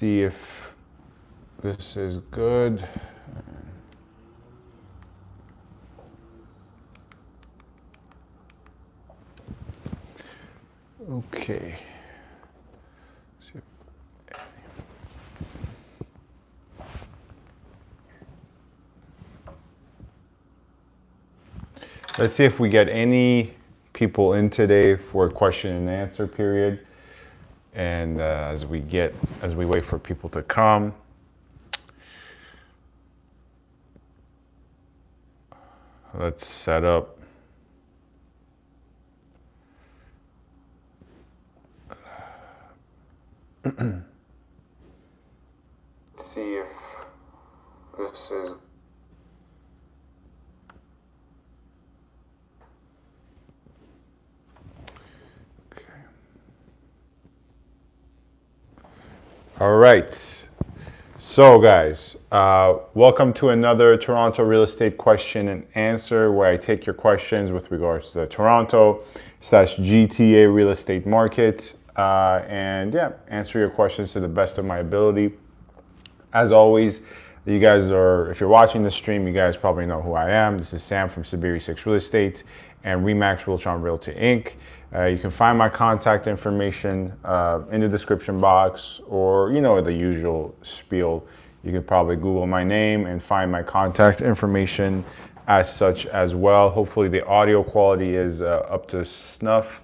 see if this is good. Okay. Let's see if we get any people in today for a question and answer period. And as we wait for people to come. Let's set up. See if this is. Okay. All right. So guys, welcome to another Toronto real estate question and answer where I take your questions with regards to the Toronto/GTA real estate market. And yeah, answer your questions to the best of my ability. As always, you guys are, if you're watching the stream, you guys probably know who I am. This is Sam from SaberiSixRealEstate and Remax Realtron Realty Inc. You can find my contact information in the description box, or the usual spiel. You can probably Google my name and find my contact information as such as well. Hopefully the audio quality is up to snuff.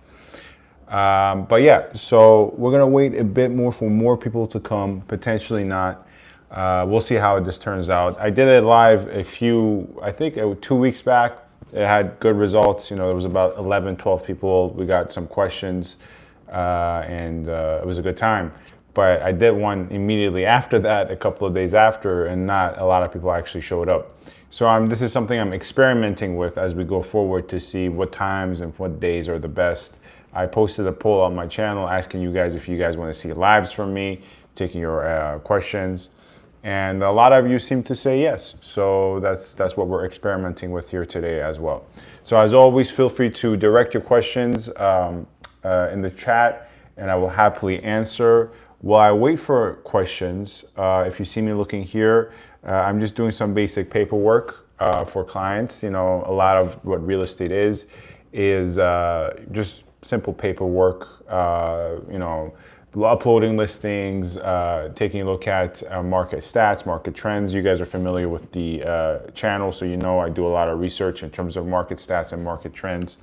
But yeah, so we're gonna wait a bit more for more people to come, potentially not. We'll see how this turns out. I did it live I think 2 weeks back. It had good results. There was about 11, 12 people. We got some questions and it was a good time. But I did one immediately after that, a couple of days after, and not a lot of people actually showed up. So this is something I'm experimenting with as we go forward to see what times and what days are the best. I posted a poll on my channel asking you guys if you guys want to see lives from me, taking your questions. And a lot of you seem to say yes. So that's what we're experimenting with here today as well. So as always, feel free to direct your questions in the chat and I will happily answer. While I wait for questions, if you see me looking here, I'm just doing some basic paperwork for clients. A lot of what real estate is just simple paperwork, uploading listings, taking a look at market stats, market trends. You guys are familiar with the channel, so I do a lot of research in terms of market stats and market trends.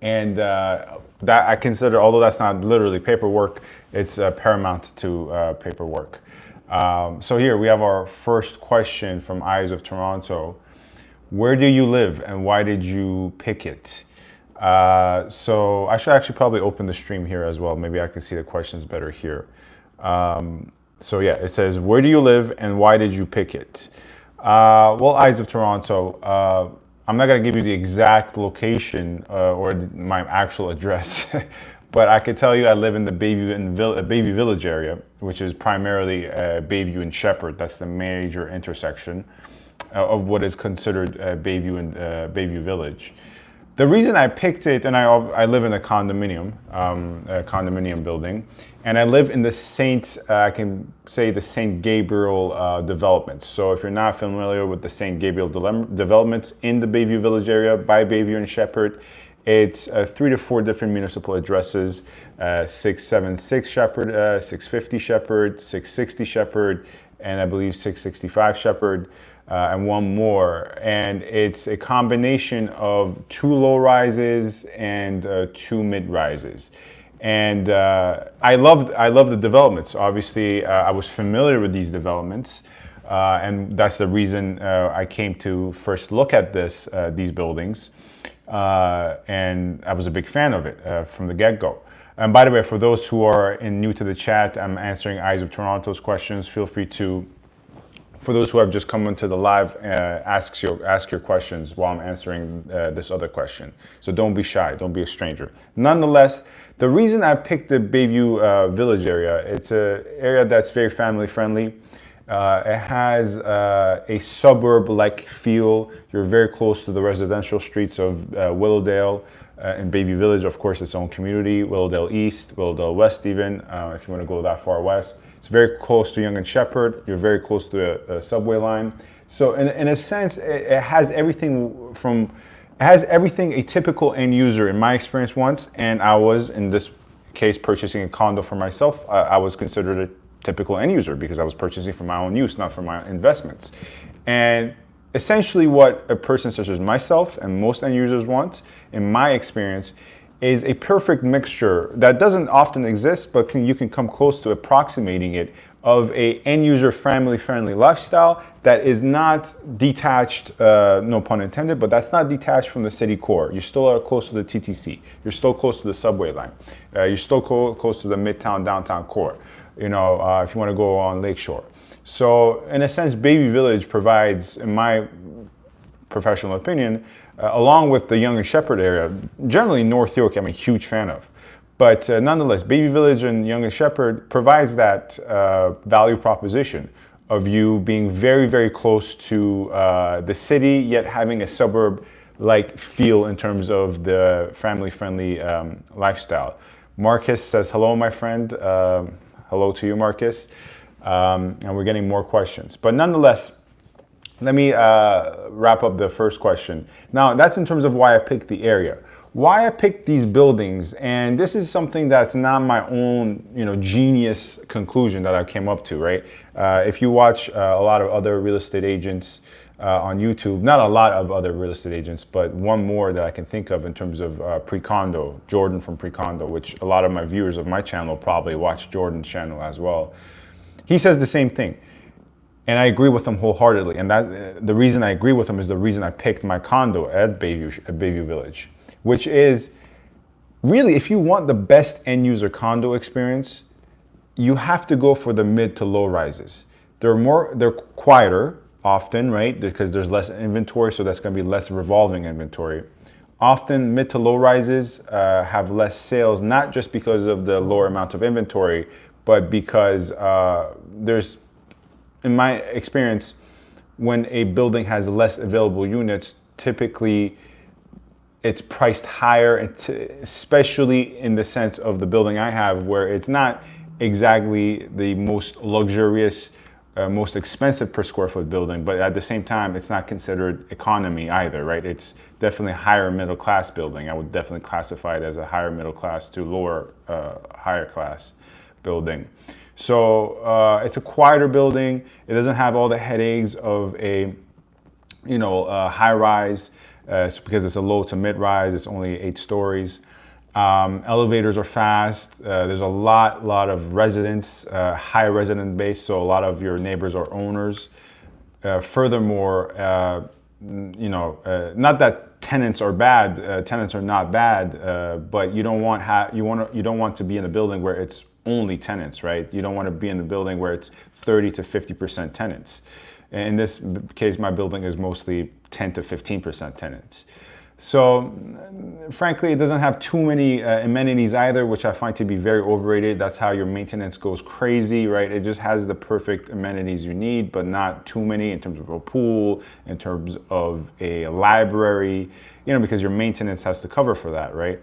And that I consider, although that's not literally paperwork, it's paramount to paperwork. So here we have our first question from Eyes of Toronto. Where do you live and why did you pick it? So I should actually probably open the stream here as well. Maybe I can see the questions better here. So yeah, it says, where do you live and why did you pick it? Well, Eyes of Toronto, I'm not going to give you the exact location or my actual address, but I could tell you I live in the Bayview Village area, which is primarily Bayview and Shepherd. That's the major intersection of what is considered Bayview and Bayview Village. The reason I picked it, and I live in a condominium building, and I live in the I can say the St. Gabriel development. So if you're not familiar with the St. Gabriel developments in the Bayview Village area by Bayview and Shepherd, it's 3 to 4 different municipal addresses, 676 Shepherd, 650 Shepherd, 660 Shepherd, and I believe 665 Shepherd. And one more, and it's a combination of 2 low rises and 2 mid rises. And I love the developments. Obviously, I was familiar with these developments, and that's the reason I came to first look at these buildings, and I was a big fan of it from the get-go. And by the way, for those who are new to the chat, I'm answering Eyes of Toronto's questions. Feel free to. For those who have just come into the live, ask your questions while I'm answering this other question. So don't be shy, don't be a stranger. Nonetheless, the reason I picked the Bayview Village area, it's an area that's very family friendly. It has a suburb-like feel. You're very close to the residential streets of Willowdale, in Bayview Village, of course, its own community, Willowdale East, Willowdale West even, if you want to go that far west. It's very close to Yonge and Shepherd. You're very close to a subway line. So in a sense, it has everything a typical end user in my experience wants, and I was, in this case, purchasing a condo for myself. I was considered a typical end user because I was purchasing for my own use, not for my investments. And essentially what a person such as myself and most end users want, in my experience, is a perfect mixture that doesn't often exist, but you can come close to approximating it, of a end user family-friendly lifestyle that is not detached, no pun intended, but that's not detached from the city core. You still are close to the TTC. You're still close to the subway line. You're still close to the midtown, downtown core, if you want to go on Lakeshore. So in a sense, Bayview Village provides, in my professional opinion, along with the Yonge and Shepherd area, generally North York I'm a huge fan of. But nonetheless, Bayview Village and Yonge and Shepherd provides that value proposition of you being very, very close to the city, yet having a suburb-like feel in terms of the family-friendly lifestyle. Marcus says, hello, my friend. Hello to you, Marcus. And we're getting more questions. But nonetheless, let me wrap up the first question. Now, that's in terms of why I picked the area. Why I picked these buildings, and this is something that's not my own, genius conclusion that I came up to, right? If you watch a lot of other real estate agents on YouTube, not a lot of other real estate agents, but one more that I can think of in terms of PreCondo, Jordan from PreCondo, which a lot of my viewers of my channel probably watch Jordan's channel as well. He says the same thing. And I agree with him wholeheartedly. And that the reason I agree with him is the reason I picked my condo at Bayview Village, which is really, if you want the best end user condo experience, you have to go for the mid to low rises. They're quieter often, right? Because there's less inventory, so that's going to be less revolving inventory. Often mid to low rises have less sales, not just because of the lower amount of inventory, but because there's, in my experience, when a building has less available units, typically it's priced higher, especially in the sense of the building I have, where it's not exactly the most luxurious, most expensive per square foot building, but at the same time, it's not considered economy either, right? It's definitely a higher middle class building. I would definitely classify it as a higher middle class to lower, higher class building. So it's a quieter building. It doesn't have all the headaches of a, high rise, because it's a low to mid rise. It's only 8 stories. Elevators are fast. There's a lot of residents, high resident base. So a lot of your neighbors are owners. Furthermore, not that tenants are bad. Tenants are not bad, but you don't want to be in a building where it's only tenants, right? You don't want to be in the building where it's 30 to 50% tenants. In this case, my building is mostly 10 to 15% tenants. So frankly, it doesn't have too many amenities either, which I find to be very overrated. That's how your maintenance goes crazy, right? It just has the perfect amenities you need, but not too many in terms of a pool, in terms of a library, because your maintenance has to cover for that, right?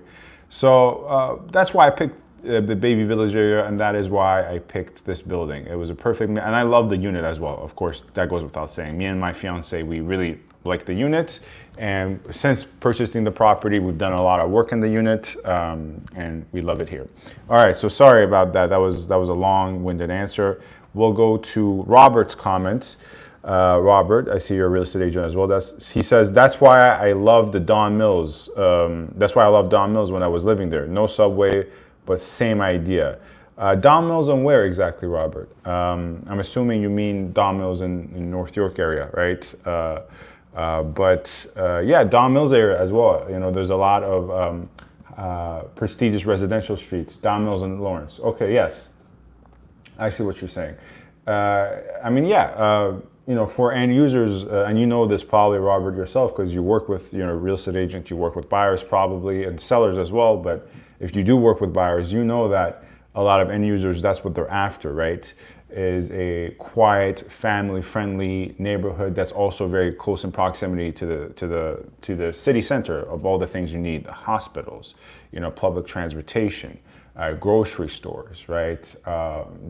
So that's why I picked the Bayview Village area, and that is why I picked this building. It was a perfect, and I love the unit as well. Of course, that goes without saying. Me and my fiance, we really like the unit, and since purchasing the property, we've done a lot of work in the unit, and we love it here. All right, so sorry about that. That was a long-winded answer. We'll go to Robert's comments. Robert, I see you're a real estate agent as well. He says, that's why I love the Don Mills. That's why I love Don Mills when I was living there. No subway, but same idea. Don Mills on where exactly, Robert? I'm assuming you mean Don Mills in North York area, right? Yeah, Don Mills area as well. There's a lot of prestigious residential streets. Don Mills and Lawrence. Okay, yes. I see what you're saying. For end users, and you know this probably, Robert, yourself, because you work with, real estate agent, you work with buyers probably, and sellers as well. But if you do work with buyers, you know that a lot of end users, that's what they're after, right? Is a quiet, family-friendly neighborhood that's also very close in proximity to the city center of all the things you need: the hospitals, public transportation, grocery stores, right?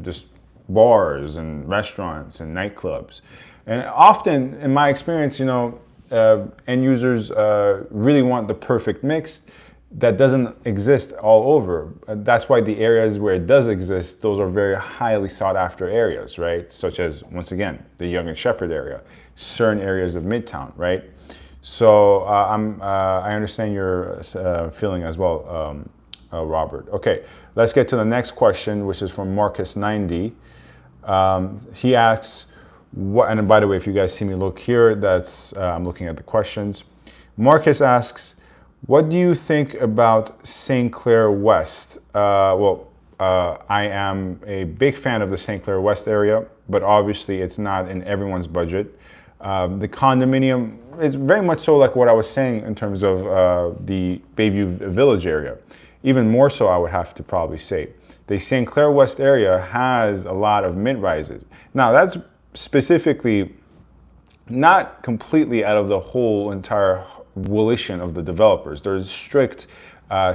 Just bars and restaurants and nightclubs. And often, in my experience, end users really want the perfect mix that doesn't exist all over. That's why the areas where it does exist, those are very highly sought after areas, right? Such as, once again, the Yonge St area, certain areas of Midtown, right? So I understand your feeling as well, Robert. Okay, let's get to the next question, which is from Marcus90. He asks, and by the way, if you guys see me look here, that's I'm looking at the questions. Marcus asks, what do you think about St. Clair West? I am a big fan of the St. Clair West area, but obviously it's not in everyone's budget. The condominium, it's very much so like what I was saying in terms of the Bayview Village area. Even more so, I would have to probably say. The St. Clair West area has a lot of mid-rises. Now, that's specifically not completely out of the whole entire volition of the developers. There's strict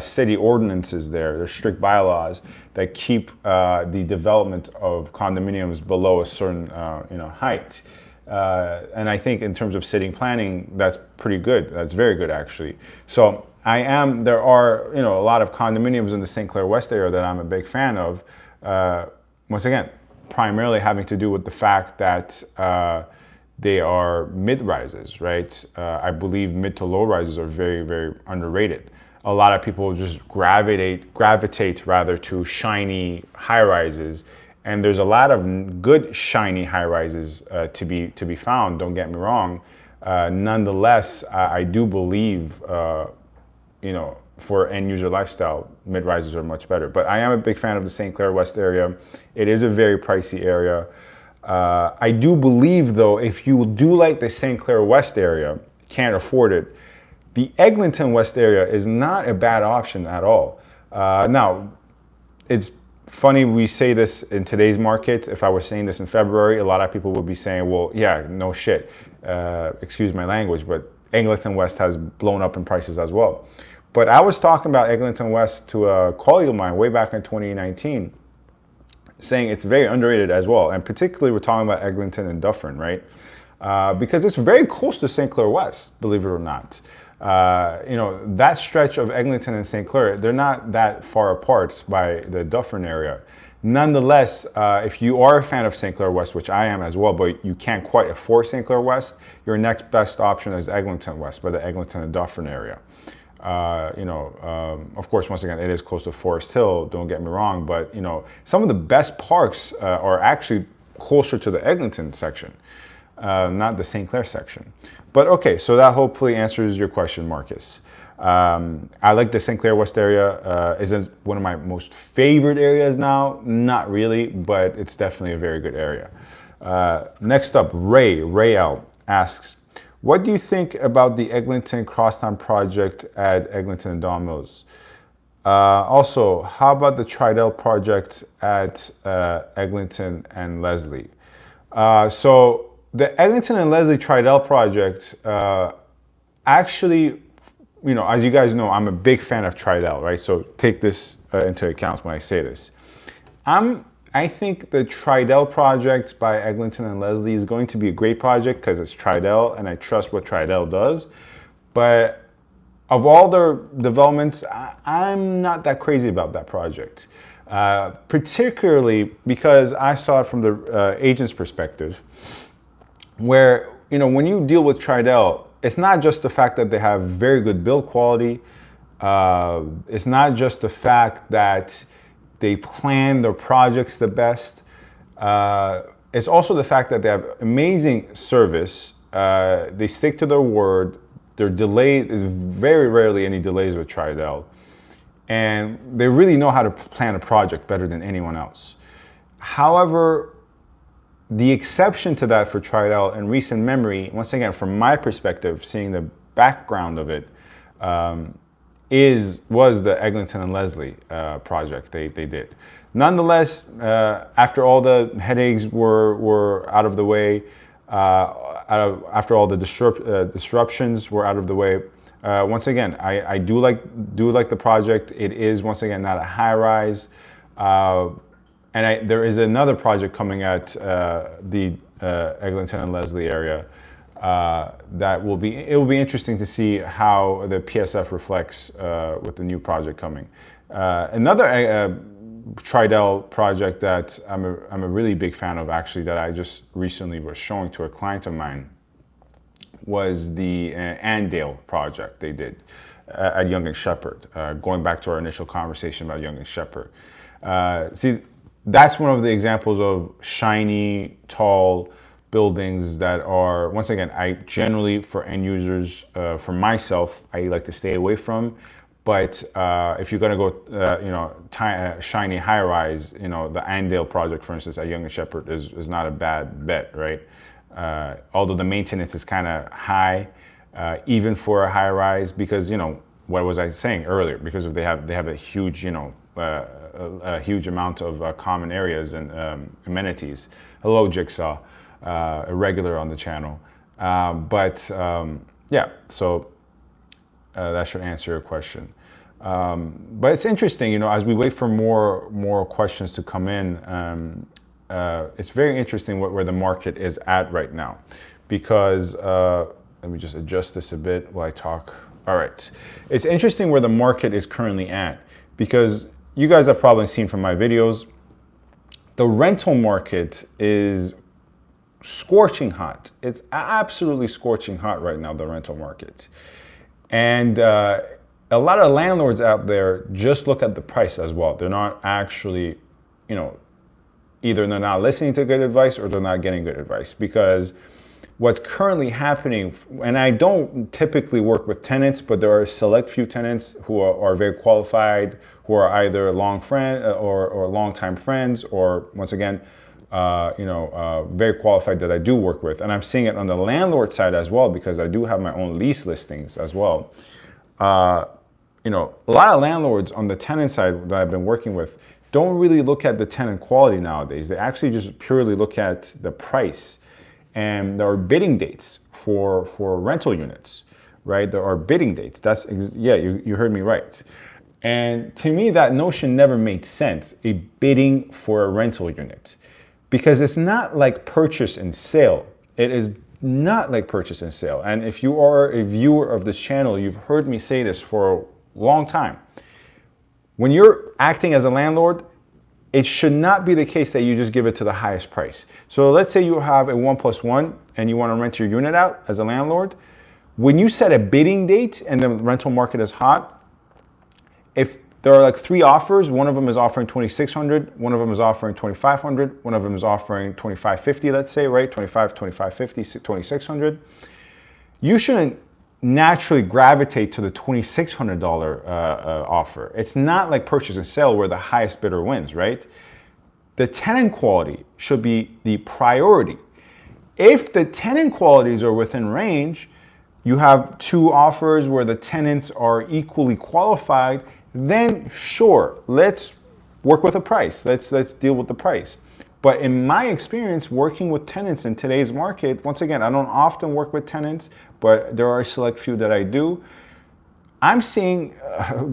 city ordinances there. There's strict bylaws that keep the development of condominiums below a certain height. And I think in terms of city planning, that's pretty good. That's very good, actually. So there are a lot of condominiums in the St. Clair West area that I'm a big fan of. Once again, primarily having to do with the fact that they are mid-rises, right? I believe mid to low rises are very, very underrated. A lot of people just gravitate rather to shiny high rises, and there's a lot of good shiny high rises to be found. Don't get me wrong. Nonetheless, I do believe, for end user lifestyle, mid rises are much better. But I am a big fan of the St. Clair West area. It is a very pricey area. I do believe, though, if you do like the St. Clair West area, can't afford it, the Eglinton West area is not a bad option at all. Now, it's funny we say this in today's market. If I was saying this in February, a lot of people would be saying, well, yeah, no shit. Excuse my language, but Eglinton West has blown up in prices as well. But I was talking about Eglinton West to a colleague of mine way back in 2019, saying it's very underrated as well. And particularly we're talking about Eglinton and Dufferin, right? Because it's very close to St. Clair West, believe it or not. That stretch of Eglinton and St. Clair, they're not that far apart by the Dufferin area. Nonetheless, if you are a fan of St. Clair West, which I am as well, but you can't quite afford St. Clair West, your next best option is Eglinton West, by the Eglinton and Dufferin area. Of course, once again, it is close to Forest Hill, don't get me wrong, but some of the best parks are actually closer to the Eglinton section, not the St. Clair section. But okay, so that hopefully answers your question, Marcus. I like the St. Clair West area. Isn't one of my most favorite areas now? Not really, but it's definitely a very good area. Next up, Ray L asks, what do you think about the Eglinton Crosstown project at Eglinton and Don Mills? Also, how about the Tridel project at Eglinton and Leslie? So the Eglinton and Leslie Tridel project, actually, as you guys know, I'm a big fan of Tridel, right? So take this into account when I say this. I think the Tridel project by Eglinton and Leslie is going to be a great project because it's Tridel and I trust what Tridel does. But of all their developments, I'm not that crazy about that project. Particularly because I saw it from the agent's perspective, where, when you deal with Tridel, it's not just the fact that they have very good build quality. It's not just the fact that they plan their projects the best. It's also the fact that they have amazing service. They stick to their word. Their delay is very rarely any delays with Tridel. And they really know how to plan a project better than anyone else. However, the exception to that for Tridel in recent memory, once again, from my perspective, seeing the background of it, was the Eglinton and Leslie project they did. Nonetheless, after all the headaches were out of the way, after all the disruptions were out of the way, once again, I do like the project. It is, once again, not a high rise, and there is another project coming at the Eglinton and Leslie area. It will be interesting to see how the PSF reflects with the new project coming. Another Tridel project that I'm a really big fan of, actually, that I just recently was showing to a client of mine, was the Andale project they did at Yonge St. Going back to our initial conversation about Yonge St. See, that's one of the examples of shiny, tall buildings that are, once again, I generally, for end users, for myself, I like to stay away from. But if you're going to go, shiny high rise, the Andale project, for instance, at Yonge St. is not a bad bet, right? Although the maintenance is kind of high, even for a high rise, because what was I saying earlier? Because they have a huge a huge amount of common areas and amenities. Hello, Jigsaw, a regular on the channel. Yeah, so that should answer your question. But it's interesting, as we wait for more questions to come in. It's very interesting where the market is at right now, because let me just adjust this a bit while I talk. All right, it's interesting where the market is currently at, because you guys have probably seen from my videos, the rental market is scorching hot. It's absolutely scorching hot right now, the rental market. And a lot of landlords out there just look at the price as well. They're not actually, either they're not listening to good advice or they're not getting good advice, because what's currently happening, and I don't typically work with tenants, but there are a select few tenants who are very qualified, who are either long friend or long-time friends, or once again, very qualified, that I do work with. And I'm seeing it on the landlord side as well, because I do have my own lease listings as well. A lot of landlords on the tenant side that I've been working with don't really look at the tenant quality nowadays. They actually just purely look at the price. And there are bidding dates for rental units, right? There are bidding dates. Yeah, you heard me right. And to me, that notion never made sense, a bidding for a rental unit, because it's not like purchase and sale. It is not like purchase and sale. And if you are a viewer of this channel, you've heard me say this for a long time. When you're acting as a landlord, it should not be the case that you just give it to the highest price. So let's say you have a 1+1 and you want to rent your unit out as a landlord. When you set a bidding date and the rental market is hot, if there are like 3 offers, one of them is offering $2,600, one of them is offering $2,500, one of them is offering $2,550, let's say, right? $2,550, $2,600. You shouldn't naturally gravitate to the $2,600 offer. It's not like purchase and sale where the highest bidder wins, right? The tenant quality should be the priority. If the tenant qualities are within range, you have 2 offers where the tenants are equally qualified, then sure, let's work with a price. Let's deal with the price. But in my experience working with tenants in today's market, once again, I don't often work with tenants, but there are a select few that I do. I'm seeing,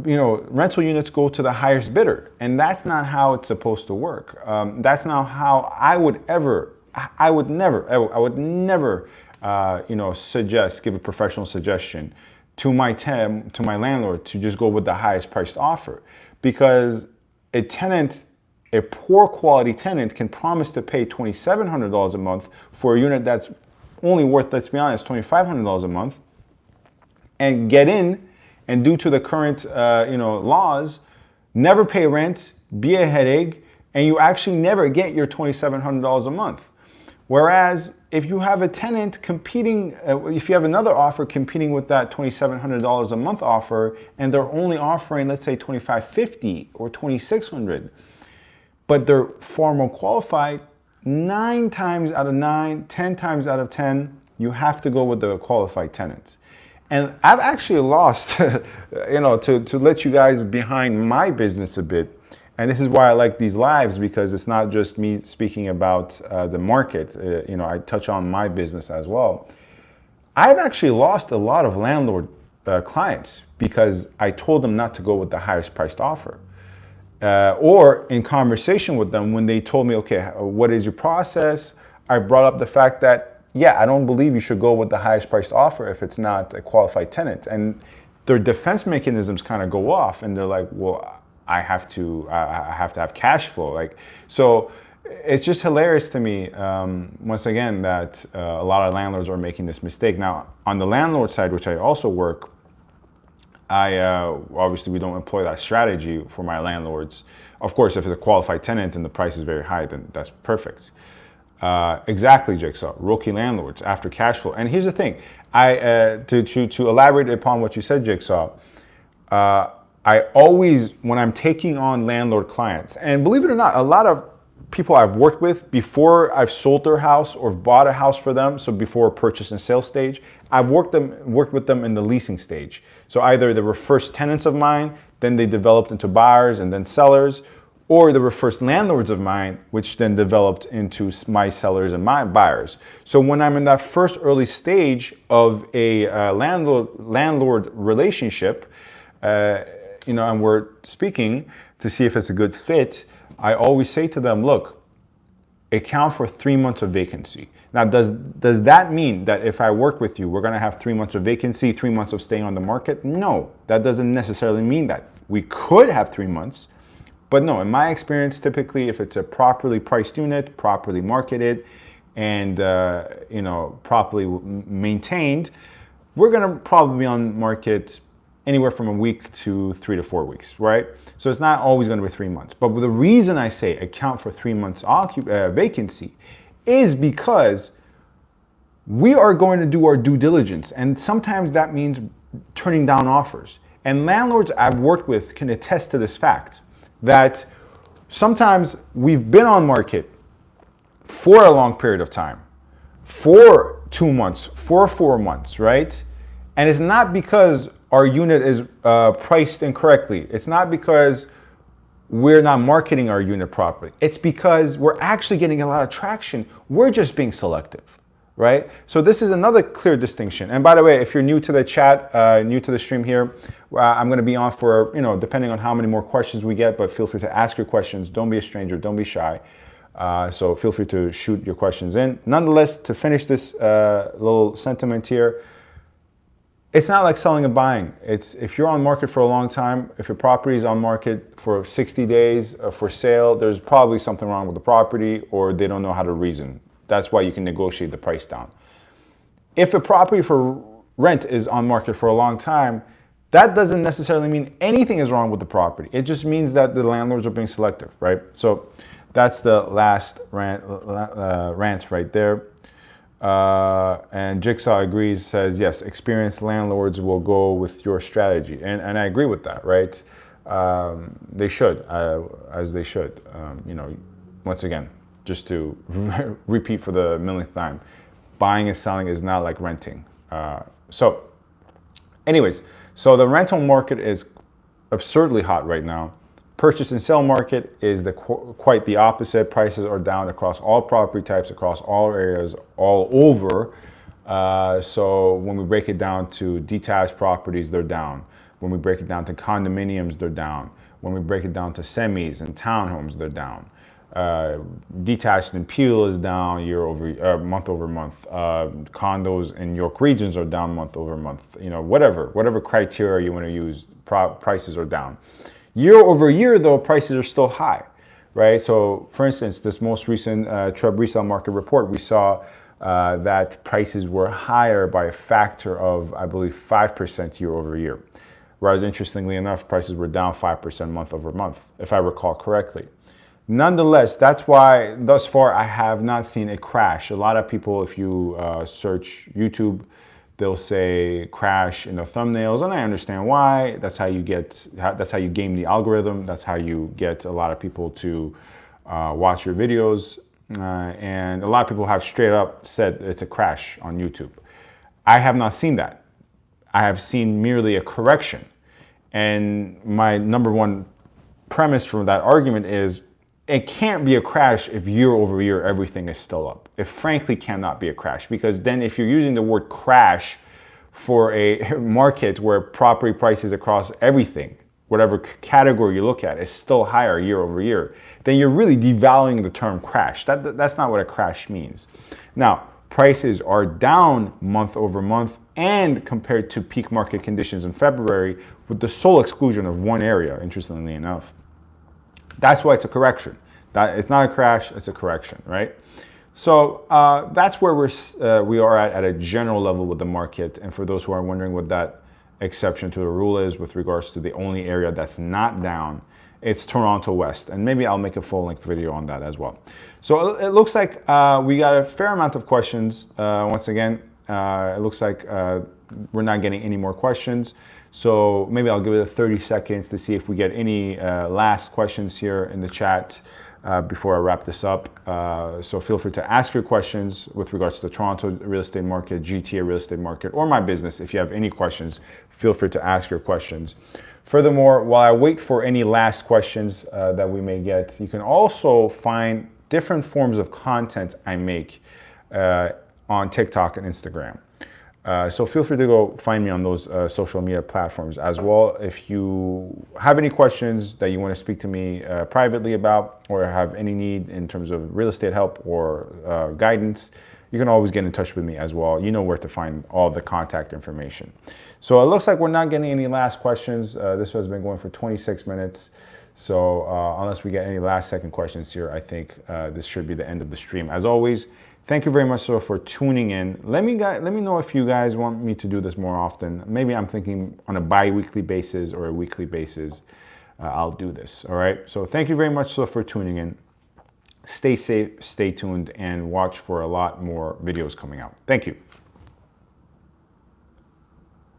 rental units go to the highest bidder, and that's not how it's supposed to work. That's not how I would never, give a professional suggestion to my landlord to just go with the highest priced offer, because a poor quality tenant can promise to pay $2,700 a month for a unit that's only worth, let's be honest, $2,500 a month, and get in, and due to the current laws, never pay rent, be a headache, and you actually never get your $2,700 a month. Whereas if you have a tenant competing, if you have another offer competing with that $2,700 a month offer, and they're only offering, let's say, $2,550 or $2,600, but they're far more qualified, 9 times out of 9, 10 times out of 10, you have to go with the qualified tenant. And I've actually lost, to let you guys behind my business a bit. And this is why I like these lives, because it's not just me speaking about the market. I touch on my business as well. I've actually lost a lot of landlord clients because I told them not to go with the highest priced offer. Or in conversation with them, when they told me, okay, what is your process? I brought up the fact that, yeah, I don't believe you should go with the highest priced offer if it's not a qualified tenant. And their defense mechanisms kind of go off, and they're like, well, I have to have cash flow. So it's just hilarious to me, once again, that a lot of landlords are making this mistake. Now, on the landlord side, which I also work, obviously we don't employ that strategy for my landlords. Of course, if it's a qualified tenant and the price is very high, then that's perfect. Exactly, Jigsaw. Rookie landlords after cash flow. And here's the thing, to elaborate upon what you said, Jigsaw, I always, when I'm taking on landlord clients, and believe it or not, a lot of people I've worked with before I've sold their house or bought a house for them, so before purchase and sale stage, I've worked with them in the leasing stage. So either they were first tenants of mine, then they developed into buyers and then sellers, or they were first landlords of mine, which then developed into my sellers and my buyers. So when I'm in that first early stage of a landlord relationship, and we're speaking to see if it's a good fit, I always say to them, look, account for 3 months of vacancy. Now, does that mean that if I work with you, we're gonna have 3 months of vacancy, 3 months of staying on the market? No, that doesn't necessarily mean that. We could have 3 months, but no, in my experience, typically if it's a properly priced unit, properly marketed, and properly maintained, we're gonna probably be on market anywhere from a week to 3 to 4 weeks, right? So it's not always gonna be 3 months. But the reason I say account for 3 months vacancy is because we are going to do our due diligence. And sometimes that means turning down offers. And landlords I've worked with can attest to this fact, that sometimes we've been on market for a long period of time, for 2 months, for 4 months, right? And it's not because our unit is priced incorrectly. It's not because we're not marketing our unit properly. It's because we're actually getting a lot of traction. We're just being selective, right? So this is another clear distinction. And by the way, if you're new to the chat, new to the stream here, I'm gonna be on for, depending on how many more questions we get, but feel free to ask your questions. Don't be a stranger, don't be shy. So feel free to shoot your questions in. Nonetheless, to finish this little sentiment here, it's not like selling and buying. It's if you're on market for a long time, if your property is on market for 60 days for sale, there's probably something wrong with the property, or they don't know how to reason. That's why you can negotiate the price down. If a property for rent is on market for a long time, that doesn't necessarily mean anything is wrong with the property. It just means that the landlords are being selective, right? So that's the last rant right there. And Jigsaw agrees, says, yes, experienced landlords will go with your strategy. And I agree with that, right? They should, as they should. Once again, just to repeat for the millionth time, buying and selling is not like renting. So the rental market is absurdly hot right now. Purchase and sale market is quite the opposite. Prices are down across all property types, across all areas, all over. So when we break it down to detached properties, they're down. When we break it down to condominiums, they're down. When we break it down to semis and townhomes, they're down. Detached and Peel is down month over month. Condos in York regions are down month over month. Whatever criteria you want to use, prices are down. Year over year, though, prices are still high, right? So, for instance, this most recent Chubb resale market report, we saw that prices were higher by a factor of, I believe, 5% year over year. Whereas, interestingly enough, prices were down 5% month over month, if I recall correctly. Nonetheless, that's why thus far I have not seen a crash. A lot of people, if you search YouTube, they'll say crash in the thumbnails, and I understand why. That's how you game the algorithm. That's how you get a lot of people to watch your videos. And a lot of people have straight up said it's a crash on YouTube. I have not seen that. I have seen merely a correction. And my number one premise from that argument is it can't be a crash if year over year everything is still up. It frankly cannot be a crash, because then if you're using the word crash for a market where property prices across everything, whatever category you look at, is still higher year over year, then you're really devaluing the term crash. That's not what a crash means. Now, prices are down month over month and compared to peak market conditions in February, with the sole exclusion of one area, interestingly enough. That's why it's a correction. It's not a crash, it's a correction, right? So that's where we are at a general level with the market. And for those who are wondering what that exception to the rule is with regards to the only area that's not down, it's Toronto West. And maybe I'll make a full-length video on that as well. So it looks like we got a fair amount of questions. Once again, it looks like we're not getting any more questions. So maybe I'll give it 30 seconds to see if we get any last questions here in the chat before I wrap this up. So feel free to ask your questions with regards to the Toronto real estate market, GTA real estate market, or my business. If you have any questions, feel free to ask your questions. Furthermore, while I wait for any last questions that we may get, you can also find different forms of content I make on TikTok and Instagram. So feel free to go find me on those social media platforms as well. If you have any questions that you want to speak to me privately about, or have any need in terms of real estate help or guidance, you can always get in touch with me as well. You know where to find all the contact information. So it looks like we're not getting any last questions. This has been going for 26 minutes. So unless we get any last second questions here, I think this should be the end of the stream. As always, thank you very much for tuning in. Let me know if you guys want me to do this more often. Maybe I'm thinking on a bi-weekly basis or a weekly basis. I'll do this. All right. So thank you very much for tuning in. Stay safe, stay tuned, and watch for a lot more videos coming out. Thank you.